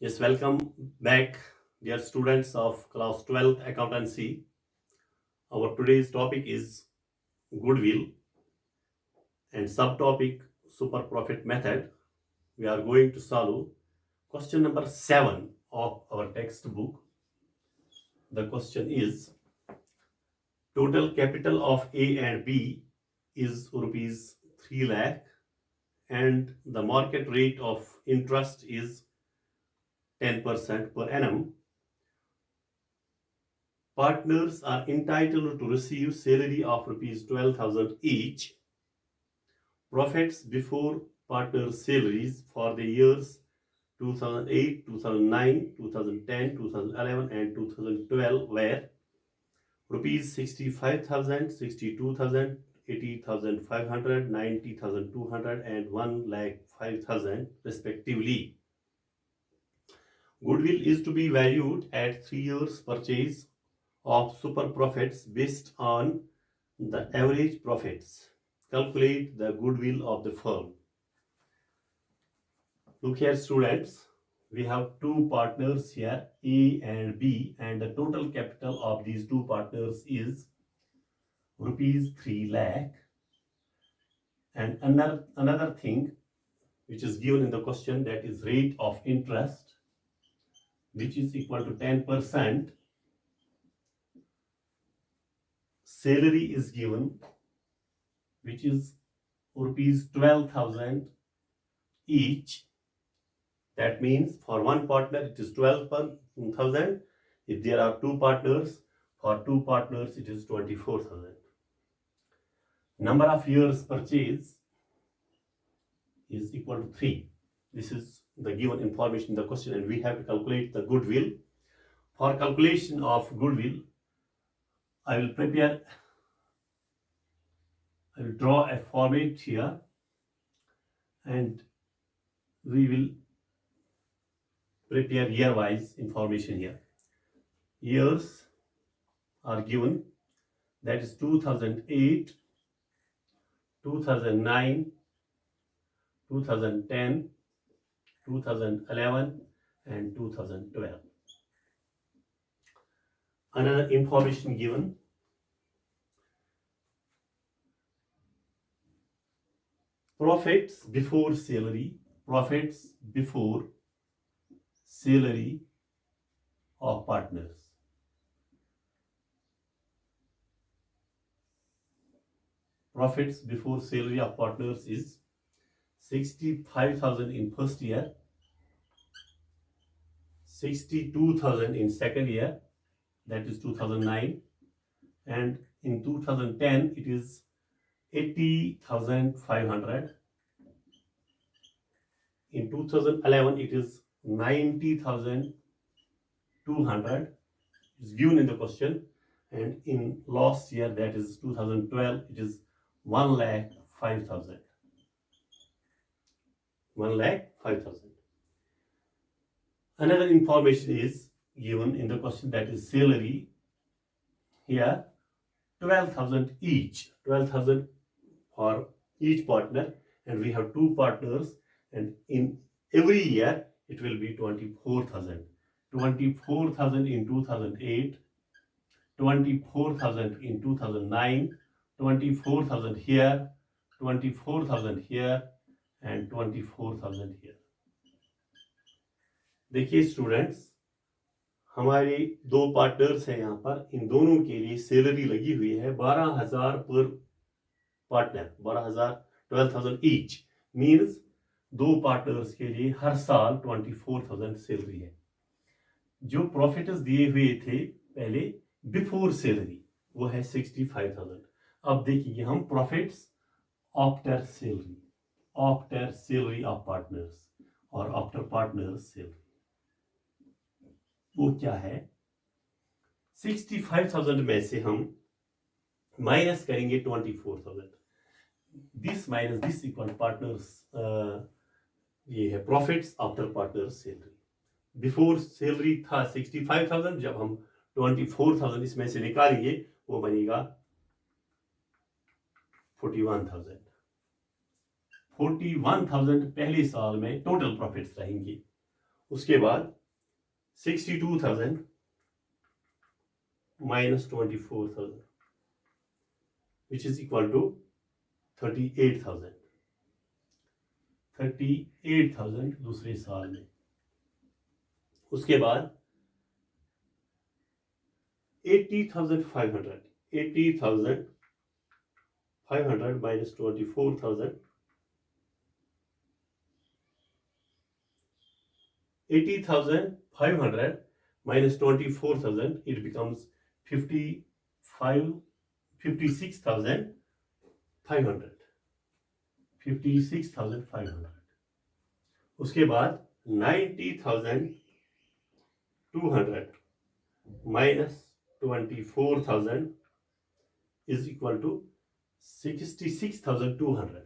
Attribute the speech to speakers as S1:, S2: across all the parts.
S1: Yes, welcome back, dear students of class 12th accountancy. Our today's topic is goodwill and subtopic super profit method. We are going to solve question number 7 of our textbook. The question is total capital of A and B is rupees 3 lakh and the market rate of interest is 10% per annum. Partners are entitled to receive salary of rupees 12,000 each. Profits before partners' salaries for the years 2008, 2009, 2010, 2011 and 2012 were rupees 65,000, 62,000, 80,500, 90,200 and 1,05,000 respectively. Goodwill is to be valued at 3 years purchase of super profits based on the average profits. Calculate the goodwill of the firm. Look here, students. We have two partners here, A and B, and the total capital of these two partners is rupees 3 lakh. And another thing which is given in the question, that is rate of interest, which is equal to 10%. Salary is given, which is rupees 12,000 each. That means for one partner it is 12,000. If there are two partners, for two partners it is 24,000. Number of years purchase is equal to 3. This is the given information in the question, and we have to calculate the goodwill. For calculation of goodwill, I will draw a format here, and we will prepare year-wise information here. Years are given, that is 2008, 2009, 2010, 2011 and 2012. Another information given, profits before salary of partners. Profits before salary of partners is 65,000 in first year, 62,000 in second year, that is 2009, and in 2010 it is 80,500. In 2011 it is 90,200. It's given in the question, and in last year, that is 2012, it is 1,05,000. 1,05,000. Another information is given in the question, that is salary. Here 12,000 each, 12,000 for each partner, and we have two partners, and in every year it will be 24,000. 24,000 in 2008, 24,000 in 2009, 24,000 here, 24,000 here and 24,000 here. देखिए students, हमारे दो partners हैं यहाँ पर, इन दोनों के लिए salary लगी हुई है 12,000 पर पार्टनर, 12,000, 12,000 ईच मीन्स दो पार्टनर्स के लिए हर साल 24,000 सैलरी है. जो प्रॉफिट्स दिए हुए थे पहले बिफोर सैलरी वो है 65,000. अब देखिए हम profits after salary of partners और आफ्टर पार्टनर्स सैलरी, वो क्या है 65,000 में से हम माइनस करेंगे 24,000. This minus this equal partners, ये है profits after partners salary. Before salary था 65,000, जब हम 24,000 इसमें से निकालेंगे वो बनेगा 41,000. 41,000 पहले साल में टोटल प्रॉफिट्स रहेंगे, उसके बाद 62,000 minus 24,000 which is equal to 38,000 दूसरे साल में। उसके बाद 80,500 minus 24,000 80,500 minus 24,000 it becomes 56,500 उसके बाद 90,200 minus 24,000 is equal to 66,200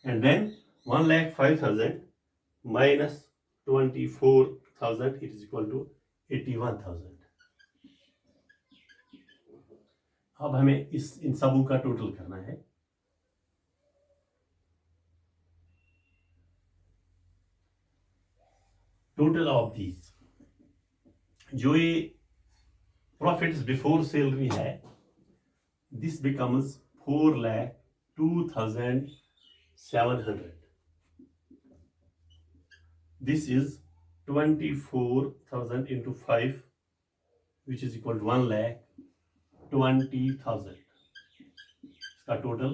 S1: and then 1,05,000 minus 24,000 it is equal to 81,000। अब हमें इन सबों का टोटल करना है। टोटल ऑफ दीज, जो ये प्रॉफिट्स बिफोर सैलरी है, this becomes 4,02,700। This is 24,000 into 5 which is equal to 1,20,000 इसका टोटल।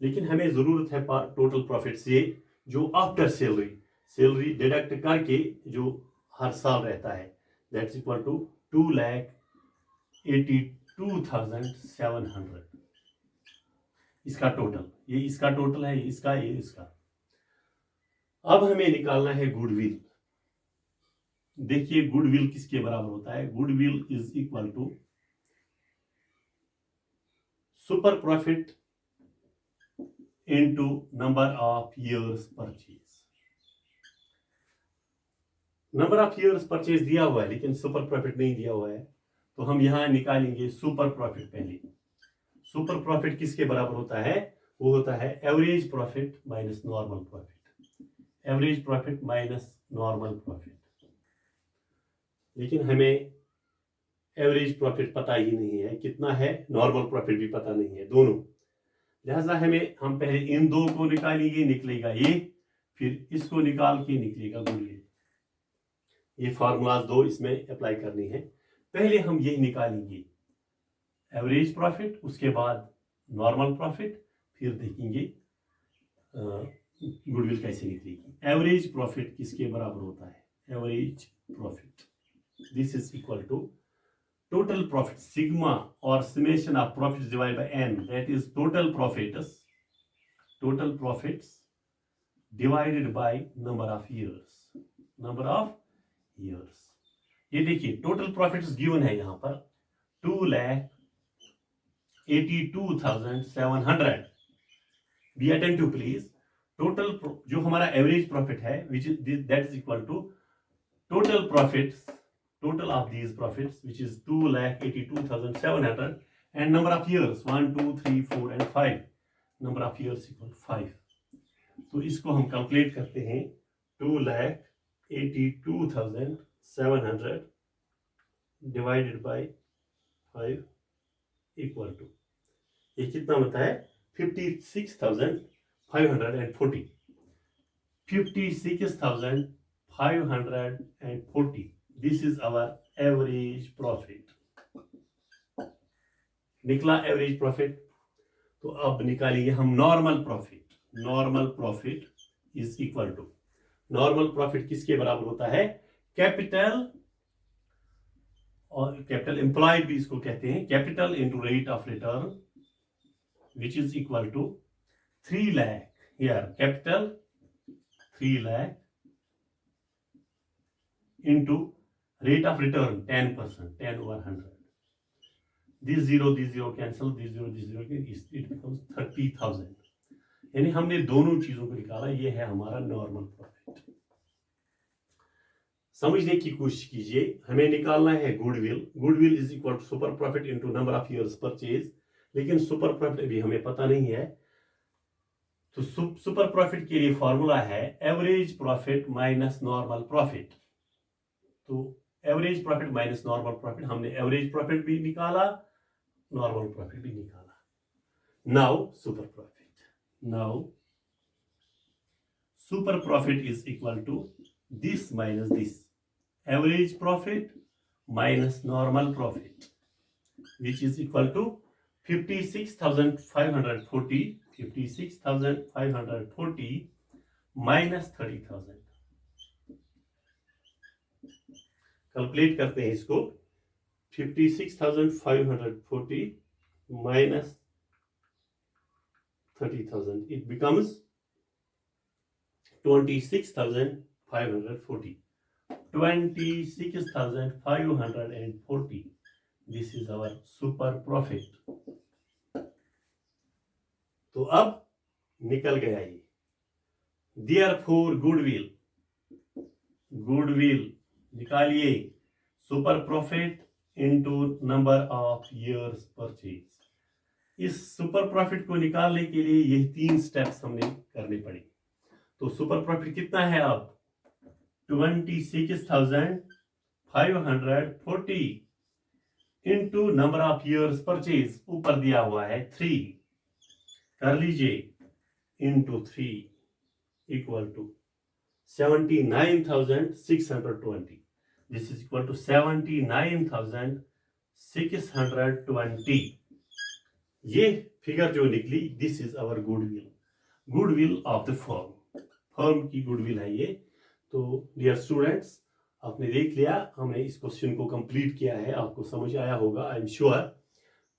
S1: लेकिन हमें जरूरत है टोटल प्रॉफिट से जो आफ्टर सैलरी डिडक्ट करके जो हर साल रहता है, दैट्स इक्वल टू 2,82,700 इसका टोटल। ये इसका टोटल है, इसका, ये इसका। अब हमें निकालना है गुडविल। देखिए गुडविल किसके बराबर होता है? Goodwill is equal to super profit into number of years purchase. Number of years purchase दिया हुआ है लेकिन सुपर प्रॉफिट नहीं दिया हुआ है, तो हम यहां निकालेंगे सुपर प्रॉफिट। पहले सुपर प्रॉफिट किसके बराबर होता है? वो होता है average profit minus normal profit. Average profit minus normal profit. लेकिन हमें एवरेज प्रॉफिट पता ही नहीं है कितना है, नॉर्मल प्रॉफिट भी पता नहीं है, दोनों। लिहाजा हम पहले इन दो को निकालेंगे, निकलेगा ये, फिर इसको निकाल के निकलेगा गुडविल। ये फार्मूलाज दो इसमें अप्लाई करनी है। पहले हम यही निकालेंगे एवरेज प्रॉफिट, उसके बाद नॉर्मल प्रॉफिट, फिर देखेंगे गुडविल कैसे निकलेगी। एवरेज प्रॉफिट किसके बराबर होता है? Average profit, this is equal to total profit sigma और summation of profits divided by n, that is total profits divided by number of years. ये देखिए टोटल प्रॉफिट्स गिवन है यहाँ पर 2,82,700। Be attentive please. टोटल जो हमारा average profit है which is that is equal to total of these profits which is 2,82,700 and number of years 1, 2, 3, 4 and 5, number of years equal 5। तो इसको हम कैलकुलेट करते हैं 2,82,700 डिवाइडेड बाय 5 इक्वल टू, ये कितना होता है? 56,540। 56,540, this is our average profit. निकला एवरेज प्रॉफिट। तो अब निकालेंगे हम normal profit is equal to, normal profit किसके बराबर होता है? कैपिटल, और कैपिटल एम्प्लॉयड भी इसको कहते हैं, capital into rate of return which is equal to 3 lakh, here capital 3 lakh into rate of return 10%, 10 over 100. This zero cancel, this zero it becomes 30,000। यानी हमने दोनों चीजों को निकाला। ये है हमारा नॉर्मल प्रॉफिट। समझने की कोशिश कीजिए। हमें निकालना है goodwill is equal to super profit into number of years purchase, लेकिन सुपर प्रॉफिट अभी हमें पता नहीं है। तो सुपर प्रॉफिट के लिए फॉर्मूला है average profit minus normal profit. तो average profit minus normal profit, हमने एवरेज प्रॉफिट भी निकाला, नॉर्मल प्रॉफिट भी निकाला। Now super profit, now super profit is equal to this minus this, average profit minus normal profit, which is equal to 56,540, 56,540 minus 30,000। Calculate करते हैं इसको, 56,540 minus 30,000, it becomes 26,540, 26,540, this is our super profit। तो अब निकल गया ये। Therefore goodwill निकालिए, super profit into number of years purchase. इस सुपर प्रॉफिट को निकालने के लिए ये 3 स्टेप्स हमने करने पड़े। तो सुपर प्रॉफिट कितना है अब, 26,540 into number of years purchase, ऊपर दिया हुआ है 3, कर लीजिए, into 3 equal to 79,620, this is equal to 79,620। ये फिगर जो निकली, this is our goodwill of the firm की गुडविल है ये। तो डियर स्टूडेंट्स, आपने देख लिया, हमने इस क्वेश्चन को कंप्लीट किया है, आपको समझ आया होगा, आई एम श्योर।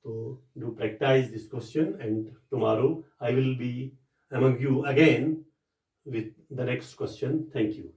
S1: तो do practice this question and tomorrow I will be among you again with the next question. Thank you.